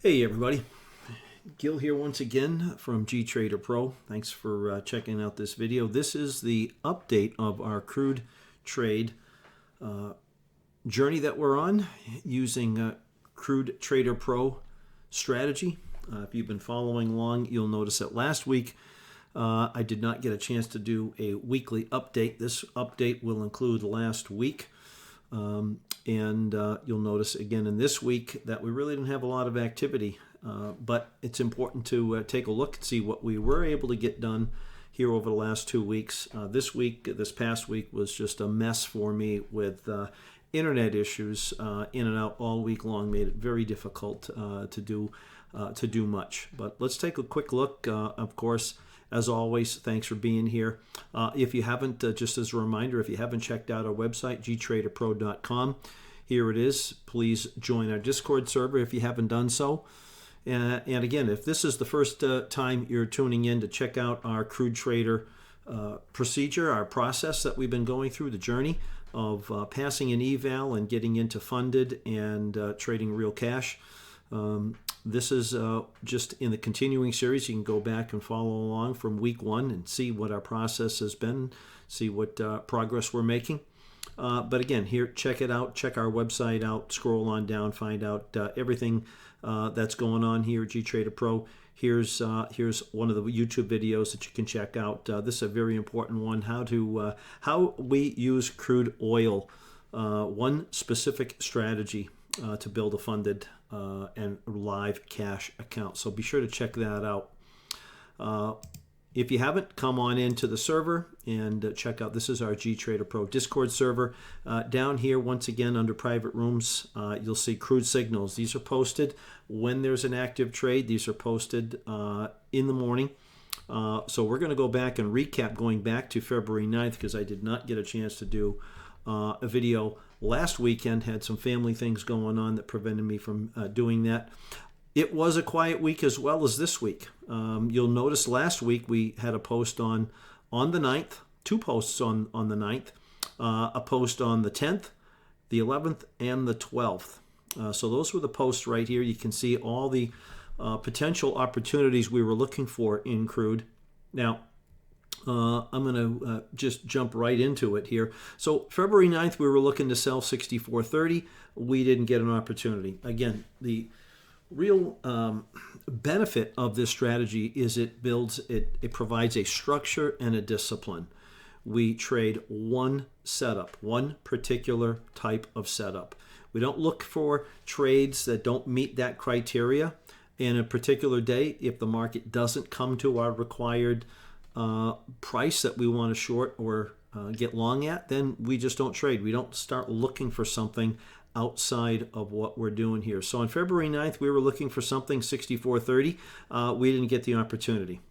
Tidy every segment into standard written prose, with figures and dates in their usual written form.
Hey everybody, Gil here once again from CrudeTrader Pro. Thanks for checking out this video. This is the update of our crude trade journey that we're on using CrudeTrader Pro strategy. If you've been following along, you'll notice that last week I did not get a chance to do a weekly update. This update will include last week. You'll notice again in this week that we really didn't have a lot of activity, but it's important to take a look and see what we were able to get done here over the last 2 weeks. This past week was just a mess for me with internet issues in and out all week long, made it very difficult to do much. But let's take a quick look. Of course, as always, thanks for being here. If you haven't, just as a reminder, if you haven't checked out our website, gtraderpro.com, here it is. Please join our Discord server if you haven't done so. And again, if this is the first time you're tuning in to check out our CrudeTrader procedure, our process that we've been going through, the journey of passing an eval and getting into funded and trading real cash. This is just in the continuing series. You can go back and follow along from week 1 and see what our process has been, see what progress we're making. But again, here, check it out. Check our website out. Scroll on down. Find out everything that's going on here at CrudeTrader Pro. Here's one of the YouTube videos that you can check out. This is a very important one. How we use crude oil. One specific strategy to build a funded and live cash account. So be sure to check that out. If you haven't, come on into the server and check out. This is our CrudeTrader Pro Discord server. Down here, once again, under private rooms, you'll see crude signals. These are posted when there's an active trade. These are posted in the morning. So we're going to go back and recap going back to February 9th because I did not get a chance to do a video last weekend. Had some family things going on that prevented me from doing that. It was a quiet week as well as this week. You'll notice last week we had a post on the 9th, 2 posts on the 9th, a post on the 10th, the 11th, and the 12th. So those were the posts right here. You can see all the potential opportunities we were looking for in crude. Now, I'm going to just jump right into it here. So February 9th, we were looking to sell 64.30. We didn't get an opportunity. Again, the real benefit of this strategy is it provides a structure and a discipline. We trade one setup, one particular type of setup. We don't look for trades that don't meet that criteria. In a particular day, if the market doesn't come to our required price that we want to short or get long at, then we just don't trade. We don't start looking for something outside of what we're doing here. So on February 9th, we were looking for something 64.30. We didn't get the opportunity.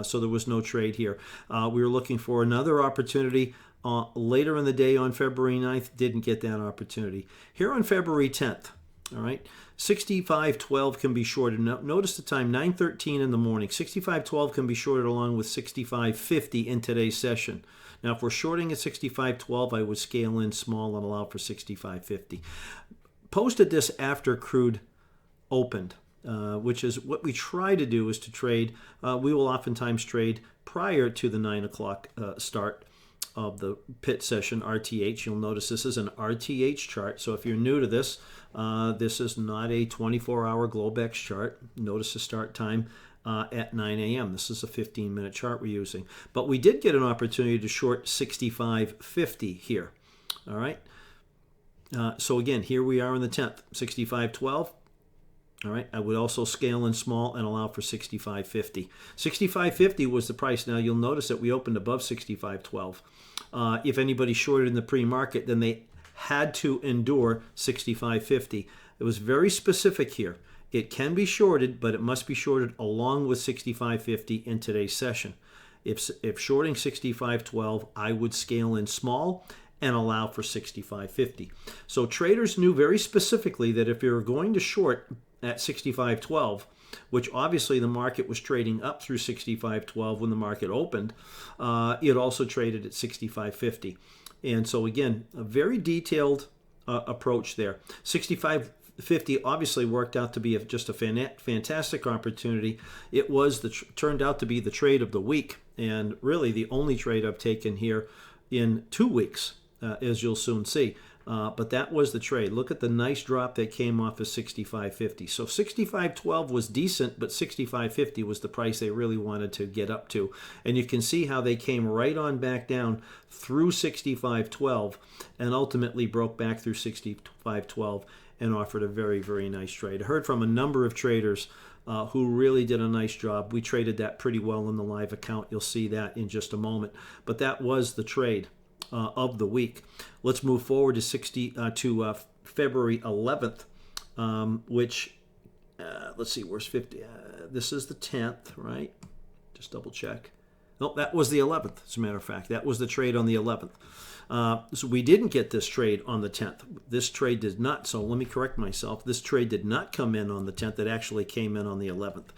So there was no trade here. We were looking for another opportunity later in the day on February 9th. Didn't get that opportunity. Here on February 10th, all right, 65.12 can be shorted. Notice the time, 9:13 in the morning. 65.12 can be shorted along with 65.50 in today's session. Now, if we're shorting at 65.12, I would scale in small and allow for 65.50. Posted this after crude opened, which is what we try to do is to trade. We will oftentimes trade prior to the 9 o'clock start of the pit session, RTH. You'll notice this is an RTH chart. So if you're new to this, this is not a 24-hour Globex chart. Notice the start time at 9 a.m. This is a 15-minute chart we're using. But we did get an opportunity to short 65.50 here. All right. So again, here we are on the 10th, 65.12. All right. I would also scale in small and allow for 65.50. 65.50 was the price. Now you'll notice that we opened above 65.12. If anybody shorted in the pre-market, then they had to endure 65.50. It was very specific here. It can be shorted, but it must be shorted along with 65.50 in today's session. If shorting 65.12, I would scale in small and allow for 65.50. So traders knew very specifically that if you're going to short at 65.12, which obviously the market was trading up through 65.12 when the market opened, it also traded at 65.50. And so again, a very detailed approach there. 65 50 obviously worked out to be just a fantastic opportunity. It was turned out to be the trade of the week, and really the only trade I've taken here in 2 weeks, as you'll soon see. But that was the trade. Look at the nice drop that came off of 65.50. So 65.12 was decent, but 65.50 was the price they really wanted to get up to. And you can see how they came right on back down through 65.12 and ultimately broke back through 65.12 and offered a very, very nice trade. I heard from a number of traders who really did a nice job. We traded that pretty well in the live account. You'll see that in just a moment. But that was the trade of the week. Let's move forward to February 11th, which let's see, where's 50? This is the 10th, right? Just double check. No, that was the 11th. As a matter of fact, that was the trade on the 11th. So we didn't get this trade on the 10th. This trade did not. So let me correct myself. This trade did not come in on the 10th. It actually came in on the 11th.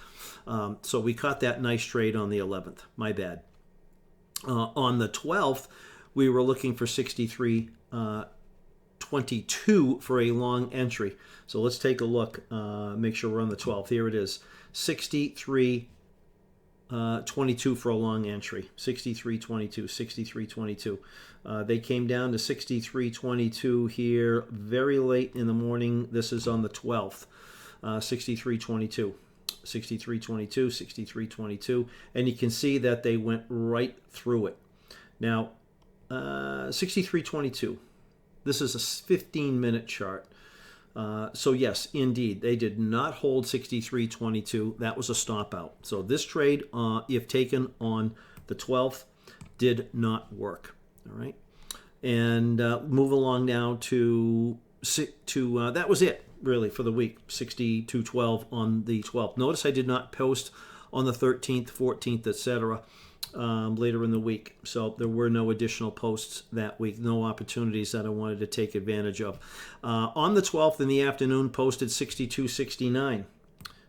So we caught that nice trade on the 11th. My bad. On the 12th, we were looking for 63.22 for a long entry. So let's take a look. Make sure we're on the 12th. Here it is. 63.22 for a long entry. 63.22, 63.22. They came down to 63.22 here very late in the morning. This is on the 12th. 63.22. 63.22, 63.22. And you can see that they went right through it. Now, 63.22. This is a 15-minute chart. So yes, indeed, they did not hold 63.22. That was a stop out. So this trade, if taken on the 12th, did not work. All right, and move along now to that was it really for the week. 62.12 on the 12th. Notice I did not post on the 13th, 14th, etc. Later in the week. So there were no additional posts that week, no opportunities that I wanted to take advantage of. On the 12th in the afternoon, posted 62.69.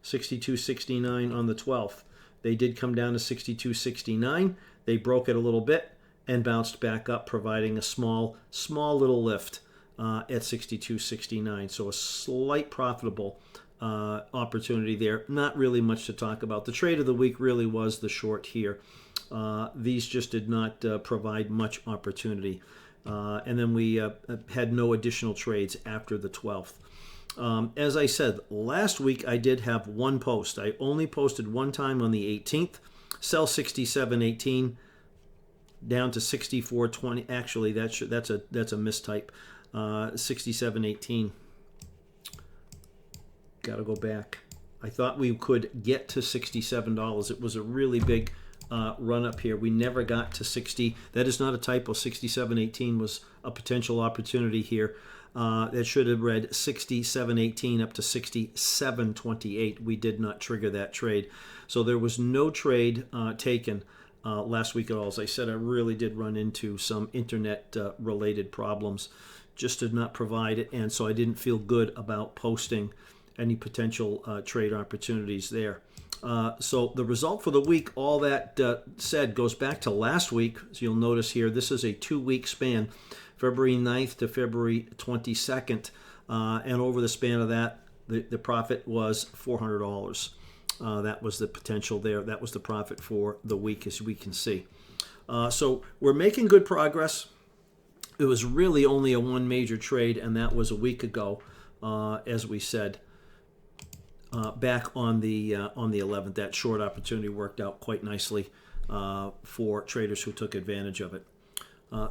62.69 on the 12th. They did come down to 62.69. They broke it a little bit and bounced back up, providing a small little lift at 62.69. So a slight profitable opportunity there. Not really much to talk about. The trade of the week really was the short here. These just did not provide much opportunity. And then we had no additional trades after the 12th. As I said, last week I did have one post. I only posted one time on the 18th. Sell 67.18 down to 64.20. Actually, that's a mistype. 67.18. Got to go back. I thought we could get to $67. It was a really big run up here. We never got to 60. That is not a typo. 67.18 was a potential opportunity here. That should have read 67.18 up to 67.28. We did not trigger that trade. So there was no trade taken last week at all. As I said, I really did run into some internet related problems. Just did not provide it, and so I didn't feel good about posting any potential trade opportunities there. So the result for the week, all that said, goes back to last week. So you'll notice here, this is a 2-week span, February 9th to February 22nd. And over the span of that, the profit was $400. That was the potential there. That was the profit for the week, as we can see. So we're making good progress. It was really only a one major trade, and that was a week ago, as we said. Back on the 11th, that short opportunity worked out quite nicely for traders who took advantage of it.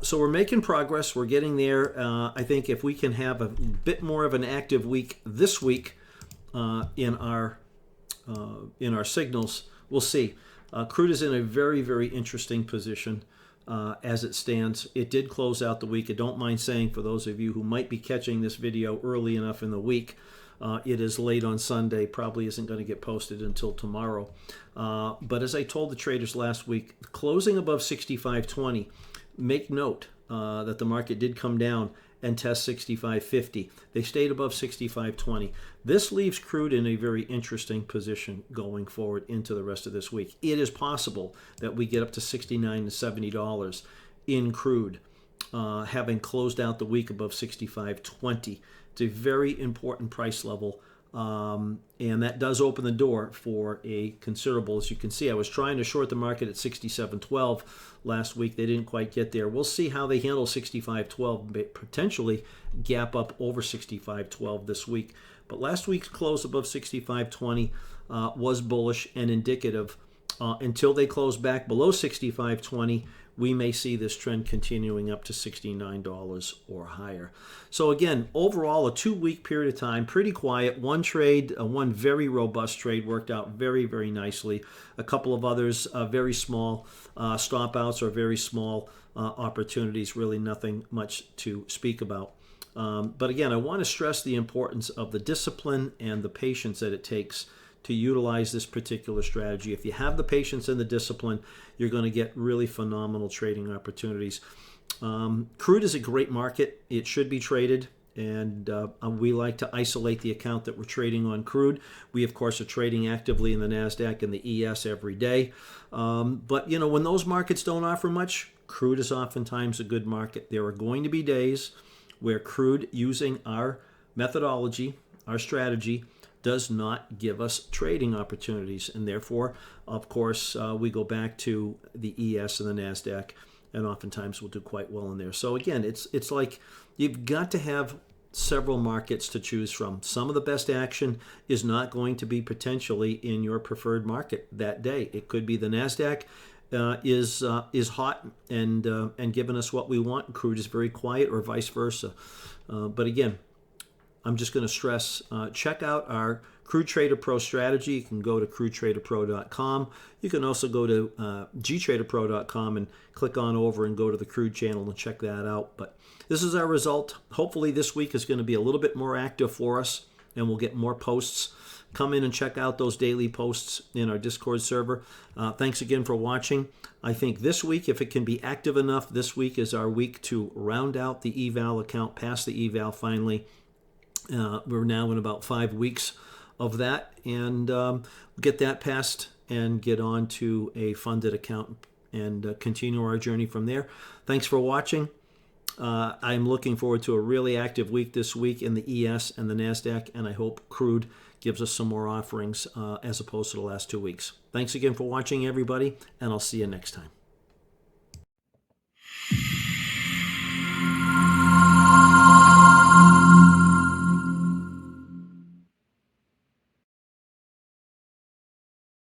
So we're making progress. We're getting there. I think if we can have a bit more of an active week this week in our signals, we'll see. Crude is in a very, very interesting position as it stands. It did close out the week. I don't mind saying, for those of you who might be catching this video early enough in the week, it is late on Sunday, probably isn't going to get posted until tomorrow. But as I told the traders last week, closing above 65.20, make note that the market did come down and test 65.50. They stayed above 65.20. This leaves crude in a very interesting position going forward into the rest of this week. It is possible that we get up to $69 to $70 in crude, having closed out the week above 65.20. It's a very important price level. And that does open the door for a considerable, as you can see. I was trying to short the market at 67.12 last week. They didn't quite get there. We'll see how they handle 65.12, potentially gap up over 65.12 this week. But last week's close above 65.20 was bullish and indicative. Until they close back below 65.20, we may see this trend continuing up to $69 or higher. So again, overall, a 2-week period of time, pretty quiet. One trade, one very robust trade worked out very, very nicely. A couple of others, very small stop outs or very small opportunities, really nothing much to speak about. But again, I want to stress the importance of the discipline and the patience that it takes to utilize this particular strategy. If you have the patience and the discipline, you're going to get really phenomenal trading opportunities. Crude is a great market. It should be traded, and we like to isolate the account that we're trading on crude. We, of course, are trading actively in the NASDAQ and the ES every day. But, you know, when those markets don't offer much, crude is oftentimes a good market. There are going to be days where crude, using our methodology, our strategy, does not give us trading opportunities, and therefore, of course, we go back to the ES and the NASDAQ, and oftentimes we'll do quite well in there. So again, it's like you've got to have several markets to choose from. Some of the best action is not going to be potentially in your preferred market that day. It could be the NASDAQ is hot and giving us what we want. Crude is very quiet, or vice versa. But again, I'm just going to stress, check out our CrudeTrader Pro strategy. You can go to CrudeTraderPro.com. You can also go to GTraderPro.com and click on over and go to the Crude channel and check that out. But this is our result. Hopefully this week is going to be a little bit more active for us, and we'll get more posts. Come in and check out those daily posts in our Discord server. Thanks again for watching. I think this week, if it can be active enough, this week is our week to round out the eval account, pass the eval finally. We're now in about 5 weeks of that, and get that passed and get on to a funded account and continue our journey from there. Thanks for watching. I'm looking forward to a really active week this week in the ES and the NASDAQ, and I hope crude gives us some more offerings as opposed to the last 2 weeks. Thanks again for watching, everybody, and I'll see you next time.